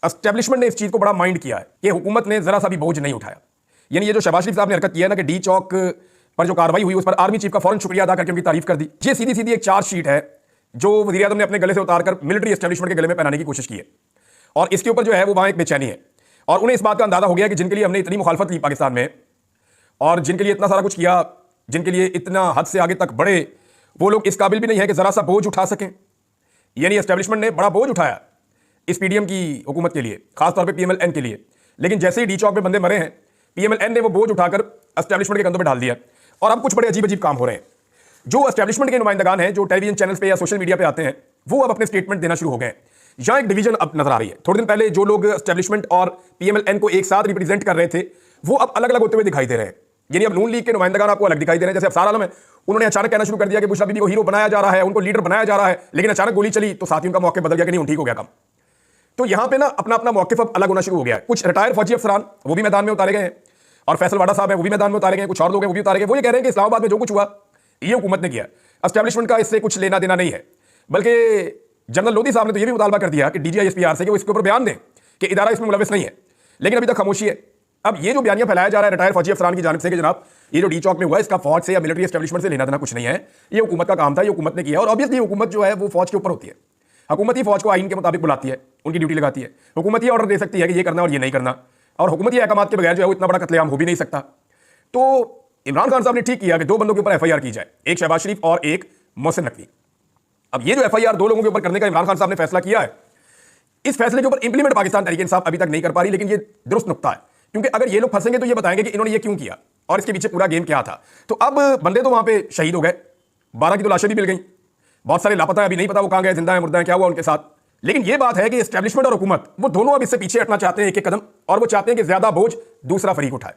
Establishment ने इस चीज को बड़ा माइंड किया है कि हुकूमत ने जरा सा भी बोझ नहीं उठाया। यानी ये जो शहबाज शरीफ साहब ने हरकत किया है ना कि डी चौक पर जो कार्रवाई हुई उस पर आर्मी चीफ का फौरन शुक्रिया अदा करके उनकी तारीफ कर दी। ये सीधी सीधी एक चार्जशीट है जो वज़ीर आज़म ने अपने गले से उतारकर मिलिट्री एस्टेब्लिशमेंट के गले में पहनाने की कोशिश की है। और इसके ऊपर जो है वो वहां एक बेचैनी है और उन्हें इस बात का अंदाजा हो गया कि जिनके लिए हमने इतनी मुखालफत की पाकिस्तान में और जिनके लिए इतना सारा कुछ किया, जिनके लिए इतना हद से आगे तक बढ़े, वो लोग इस काबिल भी नहीं है कि जरा सा बोझ उठा सकें। यानी एस्टेब्लिशमेंट ने बड़ा बोझ उठाया इस पीडीएम की हुकूमत के लिए, खासतौर पर पीएमएलएन के लिए। लेकिन जैसे ही डी चौक में बंदे मरे हैं, पीएमएलएन ने वो बोझ उठाकर एस्टेब्लिशमेंट के कंधों पर डाल दिया और अब कुछ बड़े अजीब अजीब काम हो रहे हैं। जो एस्टेब्लिशमेंट के नुमाइंदगान हैं जो टेलीविजन चैनल्स पे या सोशल मीडिया पे आते हैं, वो अब अपने स्टेटमेंट देना शुरू हो गए हैं। यहां एक डिवीजन अब नजर आ रही है। थोड़े दिन पहले जो लोग एस्टेब्लिशमेंट और पीएमएलएन को एक साथ रिप्रेजेंट कर रहे थे, वो अब अलग अलग होते हुए दिखाई दे रहे हैं। यानी अब नून लीग के नुमाइंदगान आपको अलग दिखाई दे रहे हैं। जैसे अब सारा आलम है, उन्होंने अचानक कहना शुरू कर दिया कि बुशरा बीबी को हीरो बनाया जा रहा है, उनको लीडर बनाया जा रहा है, लेकिन अचानक गोली चली तो साथियों का मौके बदल गया कि नहीं ठीक हो गया काम। तो यहां पे ना अपना अपना मौके अब अलग होना शुरू हो गया है। कुछ रिटायर फौजी अफसरान वो भी मैदान में उतारे गए हैं और फैसल वाडा साहब है वो भी मैदान में उतारे गए, कुछ और लोग हैं वो भी उतारे गए। वो ये कह रहे हैं कि इस्लामाबाद में जो कुछ हुआ ये हुकूमत ने किया, एस्टेब्लिशमेंट का इससे कुछ लेना देना नहीं है। बल्कि जनरल लोधी साहब ने तो ये भी मुतालबा कर दिया कि डीजीआईएसपीआर से कि वो इसके ऊपर बयान दें कि इदारा इसमें मुलविस नहीं है, लेकिन अभी तक खामोशी है। अब ये जो बयानिया फैलाया जा रहा है रिटायर फौजी अफसरान की जानिब से कि जनाब ये जो डी चौक में हुआ इसका फौज से या मिलिट्री एस्टेब्लिशमेंट से लेना देना कुछ नहीं है, ये हुकूमत का काम था, ये हुकूमत ने किया। और ऑब्वियसली हुकूमत जो है वो फौज के ऊपर होती है। हुकूमत ही फौज को आइन के मुताबिक बुलाती है, उनकी ड्यूटी लगाती है। हुकूमत ही ऑर्डर दे सकती है कि ये करना और ये नहीं करना, और हुकूमती अहकाम के बगैर जो है वो इतना बड़ा कत्लेआम हो भी नहीं सकता। तो इमरान खान साहब ने ठीक किया कि दो बंदों के ऊपर एफआईआर की जाए, एक शहबाज शरीफ और एक मोहसिन नकवी। अब ये जो एफआईआर दो लोगों के ऊपर करने का इमरान खान साहब ने फैसला किया है, इस फैसले के ऊपर इंप्लीमेंट पाकिस्तान तहरीक इंसाफ अभी तक नहीं कर पा रही। लेकिन ये दुरुस्त नुक्ता है, क्योंकि अगर ये लोग फंसेंगे तो ये बताएंगे कि इन्होंने ये क्यों किया और इसके पीछे पूरा गेम क्या था। तो अब बंदे तो वहां पे शहीद हो गए, 12 की तो लाशें भी मिल गई, बहुत सारे लापता है, अभी नहीं पता वो कहां गए, जिंदा है मुर्दा है, क्या हुआ उनके साथ। लेकिन ये बात है कि एस्टेब्लिशमेंट और हुकूमत वो दोनों अब इससे पीछे हटना चाहते हैं एक एक कदम, और वो चाहते हैं कि ज्यादा बोझ दूसरा फरीक उठाए।